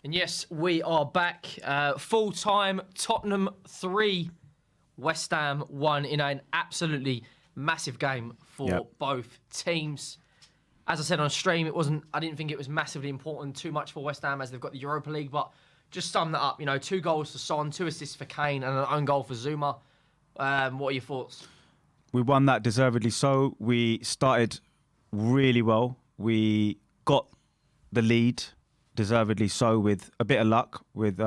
And yes, we are back. Full-time, Tottenham 3, West Ham 1 in an absolutely massive game for both teams. As I said on stream, I didn't think it was massively important too much for West Ham as they've got the Europa League, but just sum that up, 2 goals for Son, 2 assists for Kane, and an own goal for Zuma. What are your thoughts? We won that deservedly so. We started really well. We got the lead deservedly so with a bit of luck with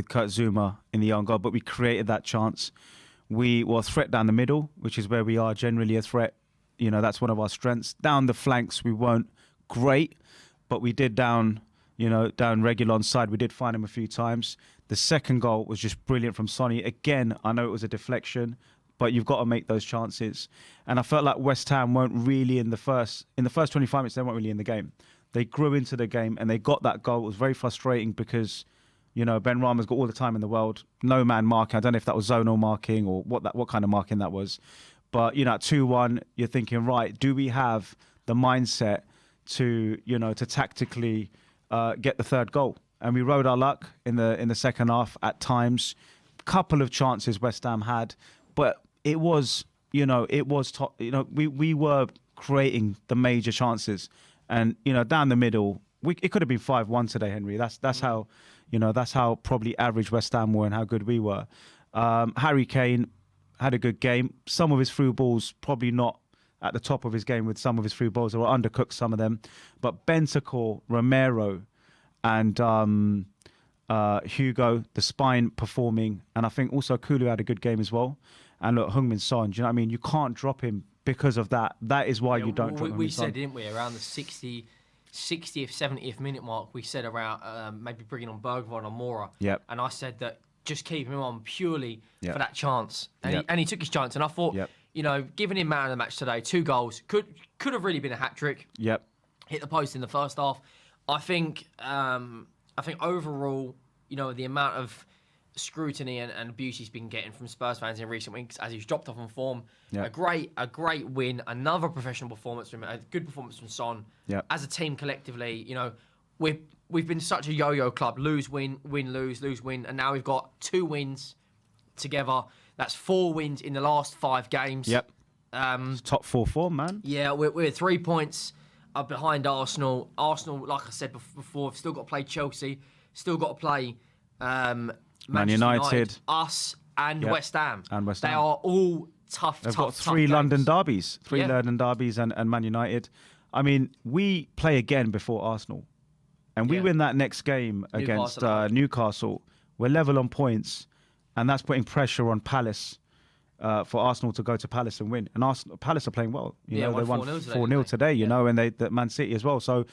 Kurt Zuma in the own goal, but we created that chance. We were a threat down the middle, which is where we are generally a threat. That's one of our strengths. Down the flanks, we weren't great, but we did down Reguilon's side. We did find him a few times. The second goal was just brilliant from Sonny. Again, I know it was a deflection, but you've got to make those chances. And I felt like West Ham weren't really in the first 25 minutes, they weren't really in the game. They grew into the game and they got that goal. It was very frustrating because, Ben Rama's got all the time in the world. No man marking. I don't know if that was zonal marking or what kind of marking that was. But, at 2-1, you're thinking, right, do we have the mindset to tactically get the third goal? And we rode our luck in the second half at times. Couple of chances West Ham had, but it was, we were creating the major chances. And, down the middle, it could have been 5-1 today, Henry. That's how, that's how probably average West Ham were and how good we were. Harry Kane had a good game. Some of his through balls probably not at the top of his game with some of his through balls. They were undercooked, some of them. But Bentancur, Romero, and Hugo, the spine performing. And I think also Kulu had a good game as well. And look, Heung-min Son, do you know what I mean? You can't drop him because of that. That is why you don't drop him. We said, didn't we, around the 60th, 70th minute mark, we said around maybe bringing on Bergvall or Mora. Yep. And I said that just keep him on purely for that chance. And, he took his chance. And I thought, giving him man of the match today, 2 goals, could have really been a hat-trick. Yep. Hit the post in the first half. I think overall, the amount of scrutiny and abuse he's been getting from Spurs fans in recent weeks as he's dropped off on form. Yep. A great win, another professional performance from a good performance from Son. Yep. As a team collectively, we've been such a yo-yo club, lose, win, lose, win, and now we've got 2 wins together. That's 4 wins in the last 5 games. Yep. It's top 4 form, man. Yeah, we're 3 points behind Arsenal. Arsenal, like I said before, have still got to play Chelsea, still got to play Man United, us, and West Ham. And West Ham. They are all tough. They've got 3 London derbies, 3 London derbies, and Man United. I mean, we play again before Arsenal, and we win that next game against Newcastle. We're level on points, and that's putting pressure on Palace for Arsenal to go to Palace and win. And Palace are playing well. They won 4-0 today. And they Man City as well. So.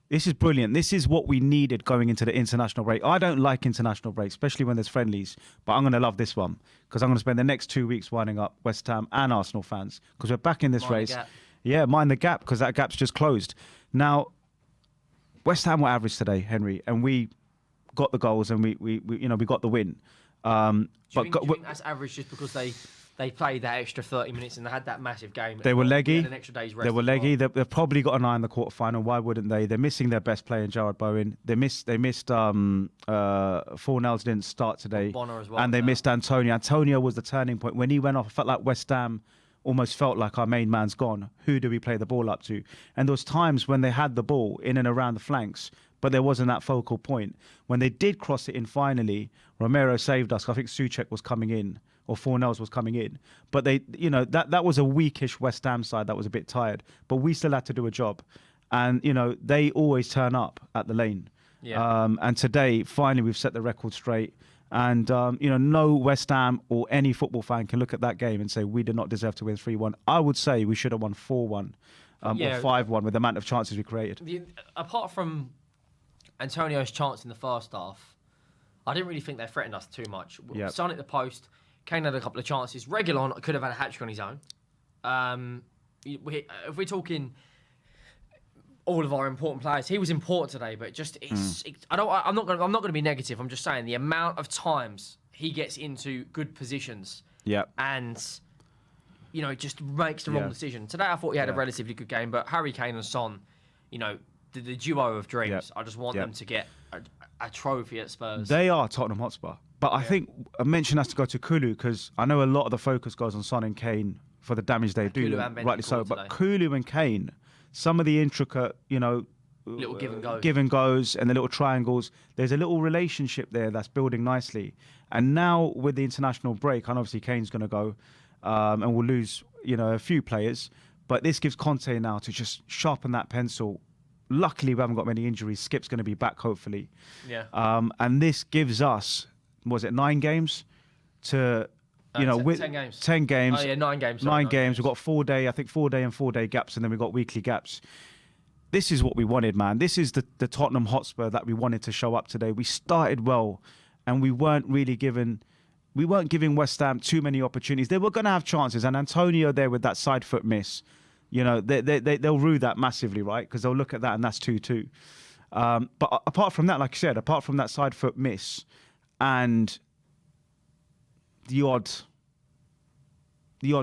This is brilliant. This is what we needed going into the international break. I don't like international breaks, especially when there's friendlies, but I'm going to love this one because I'm going to spend the next 2 weeks winding up West Ham and Arsenal fans because we're back in this race. Mind the gap because that gap's just closed. Now, West Ham were average today, Henry, and we got the goals and we got the win. Do you think that's average just because they played that extra 30 minutes and they had that massive game? They were leggy. An extra day's rest. They were leggy. They've probably got an eye on the quarterfinal. Why wouldn't they? They're missing their best player in Jarrod Bowen. They missed Fornells didn't start today. Bonner as well, and they missed Antonio. Antonio was the turning point. When he went off, I felt like West Ham almost felt like our main man's gone. Who do we play the ball up to? And there was times when they had the ball in and around the flanks, but there wasn't that focal point. When they did cross it in finally, Romero saved us. I think Souček was coming in. Or Fornells was coming in. But they, that was a weakish West Ham side that was a bit tired. But we still had to do a job. And, they always turn up at the lane. Yeah. And today, finally, we've set the record straight. And, no West Ham or any football fan can look at that game and say, we did not deserve to win 3-1. I would say we should have won 4-1 or 5-1 with the amount of chances we created. Apart from Antonio's chance in the first half, I didn't really think they threatened us too much. Yep. Son at the post. Kane had a couple of chances. Reguilon could have had a hat-trick on his own. If we're talking all of our important players, he was important today. But I'm not going to be negative. I'm just saying the amount of times he gets into good positions, and just makes the wrong decision. Today, I thought he had a relatively good game. But Harry Kane and Son, the duo of dreams. I just want them to get a trophy at Spurs. They are Tottenham Hotspur. But I think a mention has to go to Kulu, because I know a lot of the focus goes on Son and Kane for the damage they do, rightly so. But Kulu and Kane, some of the intricate, little give and goes and the little triangles, there's a little relationship there that's building nicely. And now with the international break, and obviously Kane's going to go, and we'll lose, a few players. But this gives Conte now to just sharpen that pencil. Luckily, we haven't got many injuries. Skip's going to be back, hopefully. Yeah. And this gives us, was it 9 games? To, 10 games. 10 games. Oh, yeah, 9 games. Sorry, 9 games. We've got 4-day, I think 4-day and 4-day gaps, and then we've got weekly gaps. This is what we wanted, man. This is the Tottenham Hotspur that we wanted to show up today. We started well, and we weren't giving West Ham too many opportunities. They were going to have chances, and Antonio there with that side foot miss, they'll rue that massively, right? Because they'll look at that and that's 2-2. But apart from that, like you said, apart from that side foot miss and the odd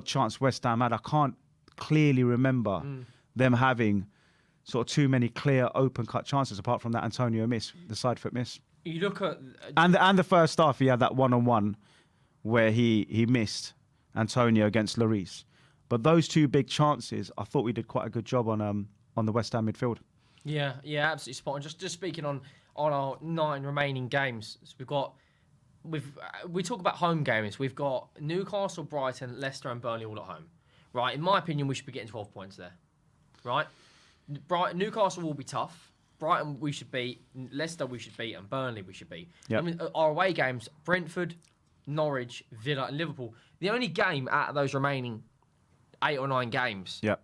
chance West Ham had, I can't clearly remember them having sort of too many clear open cut chances apart from that Antonio miss, the side foot miss. You look at and the first half, he had that 1-on-1 where he missed Antonio against Lloris. But those 2 big chances, I thought we did quite a good job on the West Ham midfield. Yeah, absolutely spot on. Just speaking on our 9 remaining games, so we talk about home games. We've got Newcastle, Brighton, Leicester, and Burnley all at home. Right, in my opinion, we should be getting 12 points there. Right, Newcastle will be tough. Brighton we should beat, Leicester we should beat, and Burnley we should beat. Yep. I mean, our away games: Brentford, Norwich, Villa, and Liverpool. The only game out of those remaining 8 or 9 games, yep,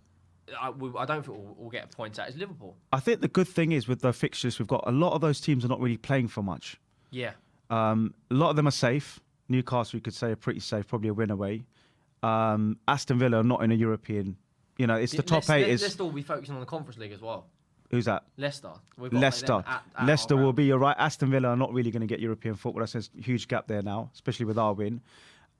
I don't think we'll get a point at is Liverpool. I think the good thing is with the fixtures we've got, a lot of those teams are not really playing for much. Yeah. A lot of them are safe. Newcastle, you could say, are pretty safe, probably a win away. Aston Villa are not in a European. It's the top 8 is. Leicester will be focusing on the Conference League as well. Who's that? Leicester. Leicester will be, you're right. Aston Villa are not really going to get European football. That's a huge gap there now, especially with our win.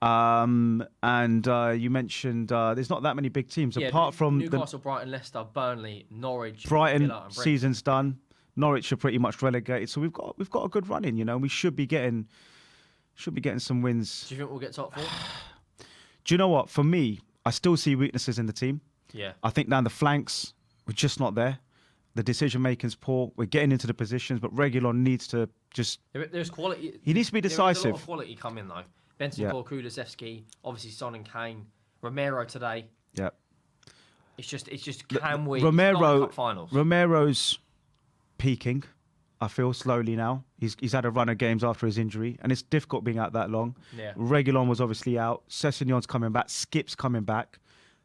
And you mentioned there's not that many big teams apart from Newcastle, Brighton, Leicester, Burnley, Norwich, Brighton. Villa, and season's done. Norwich are pretty much relegated, so we've got a good run in. We should be getting some wins. Do you think we'll get top 4? Do you know what? For me, I still see weaknesses in the team. Yeah. I think down the flanks, we're just not there. The decision making's poor. We're getting into the positions, but Reguilon needs to just. There's quality. He needs to be decisive. There's a lot of quality coming though. Bentancur, Kulusevski, obviously Son and Kane, Romero today. Yeah. It's just can we? Romero. Finals. Romero's peaking. I feel slowly now. He's had a run of games after his injury, and it's difficult being out that long. Yeah. Reguilon was obviously out. Sessegnon's coming back. Skip's coming back.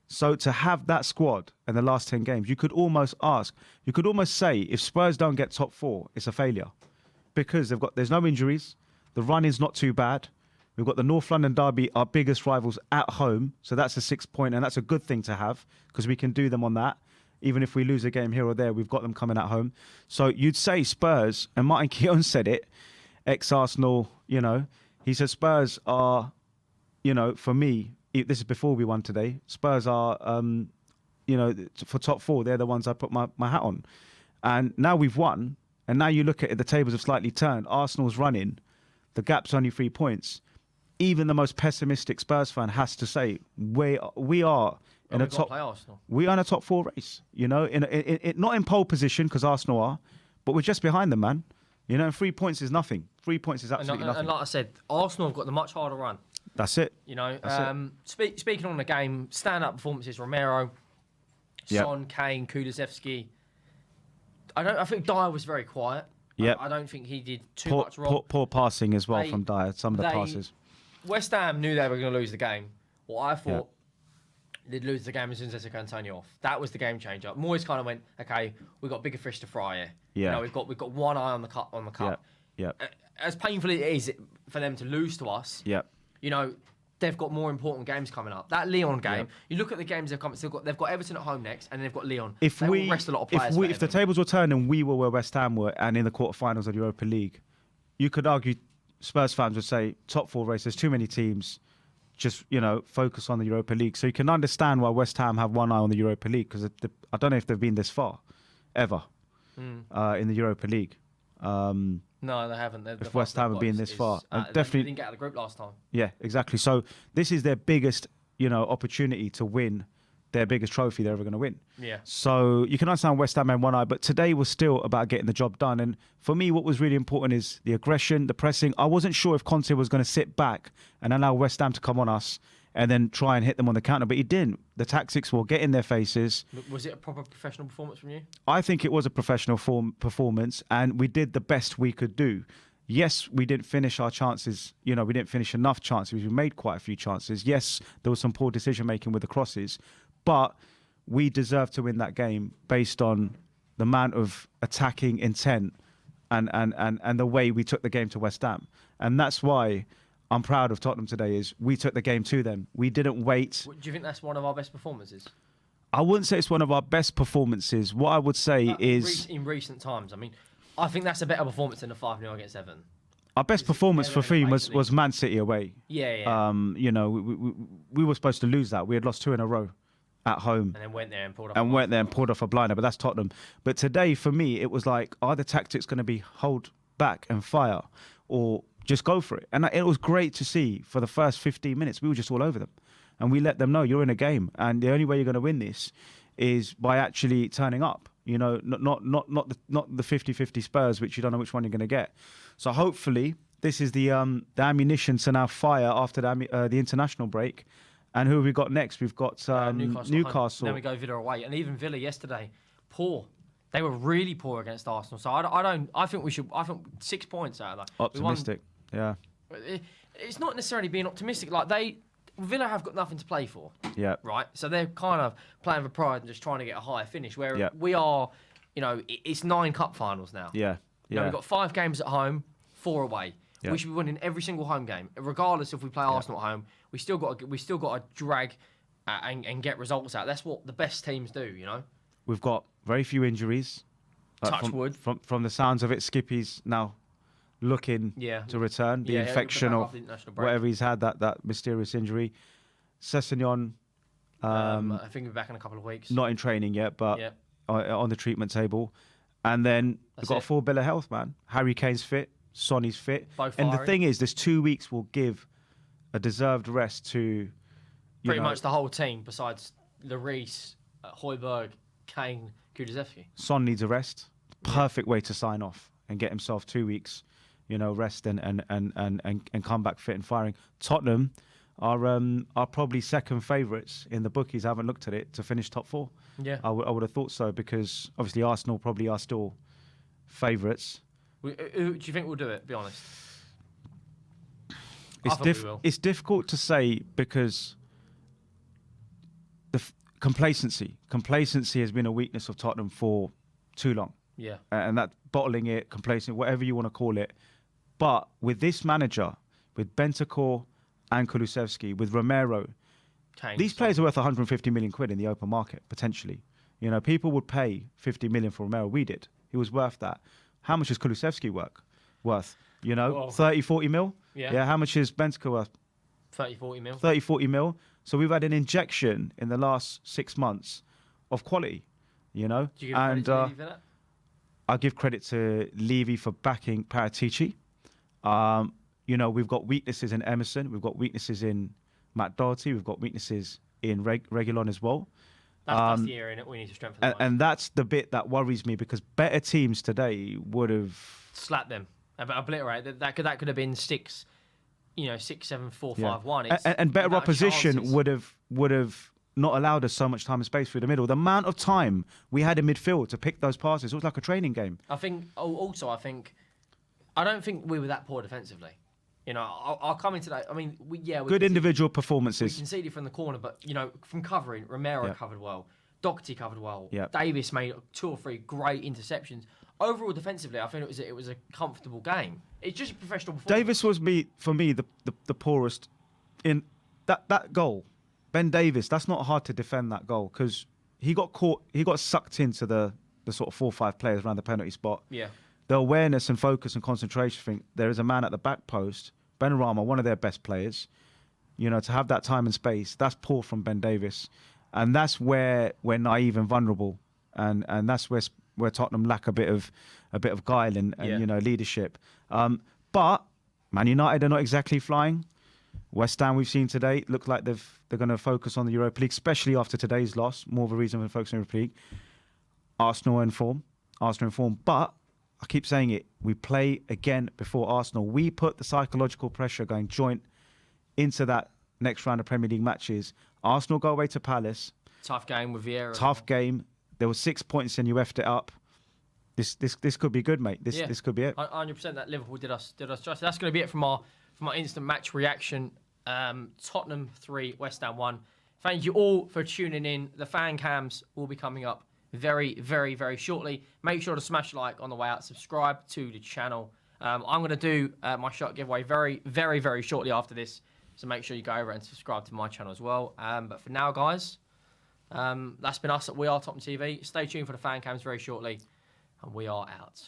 So to have that squad in the last 10 games, you could almost say, if Spurs don't get top 4, it's a failure, because there's no injuries. The run is not too bad. We've got the North London derby, our biggest rivals, at home. So that's a 6-point, and that's a good thing to have because we can do them on that. Even if we lose a game here or there, we've got them coming at home. So you'd say Spurs, and Martin Keown said it, ex-Arsenal, he said Spurs are, for me, this is before we won today, Spurs are, for top 4, they're the ones I put my hat on. And now we've won, and now you look at it, the tables have slightly turned. Arsenal's running, the gap's only 3 points. Even the most pessimistic Spurs fan has to say we are in a top. We are in a top 4 race. Not in pole position because Arsenal are, but we're just behind them, man. And 3 points is nothing. 3 points is absolutely nothing. And like I said, Arsenal have got the much harder run. That's it. Speaking on the game, stand-up performances: Romero, Son, Kane, Kulusevski. I think Dyer was very quiet. Yep. I don't think he did too much wrong. Poor passing as well from Dyer. Some of the passes. West Ham knew they were going to lose the game. Well, I thought they'd lose the game as soon as they took Antonio off. That was the game changer. Moyes kind of went, okay, we've got bigger fish to fry here. Yeah. We've got one eye on the cup. Yeah. As painful as it is for them to lose to us. Yeah. They've got more important games coming up. That Lyon game, you look at the games they've come. They've got Everton at home next, and then they've got Lyon. They will rest a lot of players. If the tables were turned and we were where West Ham were, and in the quarterfinals of the Europa League, you could argue Spurs fans would say top 4 race. There's too many teams. Just focus on the Europa League. So you can understand why West Ham have one eye on the Europa League, because I don't know if they've been this far, ever, in the Europa League. No, they haven't. If West Ham have been this far, and they definitely didn't get out of the group last time. Yeah, exactly. So this is their biggest, opportunity to win their biggest trophy they're ever going to win. Yeah. So you can understand West Ham and one eye, but today was still about getting the job done. And for me, what was really important is the aggression, the pressing. I wasn't sure if Conte was going to sit back and allow West Ham to come on us and then try and hit them on the counter, but he didn't. The tactics will get in their faces. Was it a proper professional performance from you? I think it was a professional performance, and we did the best we could do. Yes, we didn't finish our chances. We didn't finish enough chances. We made quite a few chances. Yes, there was some poor decision making with the crosses, but we deserved to win that game based on the amount of attacking intent and the way we took the game to West Ham. And that's why I'm proud of Tottenham today, is we took the game to them. We didn't wait. Do you think that's one of our best performances? I wouldn't say it's one of our best performances. What I would say is... In recent times, I mean, I think that's a better performance than the 5-0 against Everton. Our best performance for me was Man City away. Yeah. We were supposed to lose that. We had lost 2 in a row at home. And then went there and pulled off a blinder, but that's Tottenham. But today, for me, it was like, are the tactics going to be hold back and fire or just go for it? And it was great to see for the first 15 minutes, we were just all over them. And we let them know you're in a game. And the only way you're going to win this is by actually turning up. Not the 50-50 Spurs, which you don't know which one you're going to get. So hopefully this is the ammunition to now fire after the international break. And who have we got next? We've got Newcastle. Then we go Villa away, and even Villa yesterday, poor. They were really poor against Arsenal. So I think 6 points out of that. Optimistic, yeah. It's not necessarily being optimistic. Like Villa have got nothing to play for. Yeah. Right. So they're kind of playing for pride and just trying to get a higher finish. Where we are, it's 9 cup finals now. Yeah. We've got 5 games at home, 4 away. Yeah. We should be winning every single home game, regardless if we play Arsenal at home. We still got to drag and get results out. That's what the best teams do. We've got very few injuries. Touch wood. From the sounds of it, Skippy's now looking to return. The infection or whatever he's had, that mysterious injury. Sessegnon, I think we're back in a couple of weeks. Not in training yet, but on the treatment table. And then we've got a full bill of health, man. Harry Kane's fit. Sonny's fit. And the thing is, there's 2 weeks will give a deserved rest to... Pretty much the whole team, besides Lloris, Højbjerg, Kane, Kulusevski. Son needs a rest. Perfect way to sign off and get himself 2 weeks, rest and come back fit and firing. Tottenham are probably second favourites in the bookies. I haven't looked at it to finish top 4. Yeah, I would have thought so, because obviously Arsenal probably are still favourites. Who do you think will do it? Be honest. It's difficult to say, because the complacency has been a weakness of Tottenham for too long. Yeah, and that bottling it, complacent, whatever you want to call it. But with this manager, with Bentancur and Kulusevski, with Romero, these players are worth 150 million quid in the open market potentially. People would pay 50 million for Romero. We did. He was worth that. How much is Kulusevski worth? 30, 40 mil? Yeah. How much is Bentancur worth? 30, 40 mil. 30, 40 mil. So we've had an injection in the last 6 months of quality, Do you give credit to Levy for that? I give credit to Levy for backing Paratici. We've got weaknesses in Emerson. We've got weaknesses in Matt Doherty. We've got weaknesses in Reguilon as well. That's the area in it we need to strengthen. And that's the bit that worries me, because better teams today would have slapped them, obliterate. That could have been 6, 7, 4, 5, 1. And better opposition would have not allowed us so much time and space through the middle. The amount of time we had in midfield to pick those passes, it was like a training game. I don't think we were that poor defensively. I'll come into that. I mean, good individual performances. We conceded from the corner, but from covering, Romero covered well, Doherty covered well. Yeah. Davis made 2 or 3 great interceptions. Overall, defensively, I think it was a comfortable game. It's just a professional performance. Davis was for me the poorest in that goal. Ben Davis, that's not hard to defend that goal, because he got caught. He got sucked into the sort of 4 or 5 players around the penalty spot. Yeah. The awareness and focus and concentration thing. There is a man at the back post, Benrahma, one of their best players. To have that time and space, that's poor from Ben Davis, and that's where we're naive and vulnerable, and that's where Tottenham lack a bit of guile and Yeah. leadership. But Man United are not exactly flying. West Ham we've seen today look like they're going to focus on the Europa League, especially after today's loss. More of a reason for focusing on the Europa League. Arsenal in form. But I keep saying it. We play again before Arsenal. We put the psychological pressure going joint into that next round of Premier League matches. Arsenal go away to Palace. Tough game with Vieira. Tough game. There were 6 points and you effed it up. This could be good, mate. This could be it. 100% that Liverpool did us justice. That's going to be it from our instant match reaction. Tottenham 3, West Ham 1. Thank you all for tuning in. The fan cams will be coming up very, very, very shortly. Make sure to smash like on the way out. Subscribe to the channel. I'm going to do my shot giveaway very, very, very shortly after this. So make sure you go over and subscribe to my channel as well. But for now, guys, that's been us at We Are Tottenham TV. Stay tuned for the fan cams very shortly. And we are out.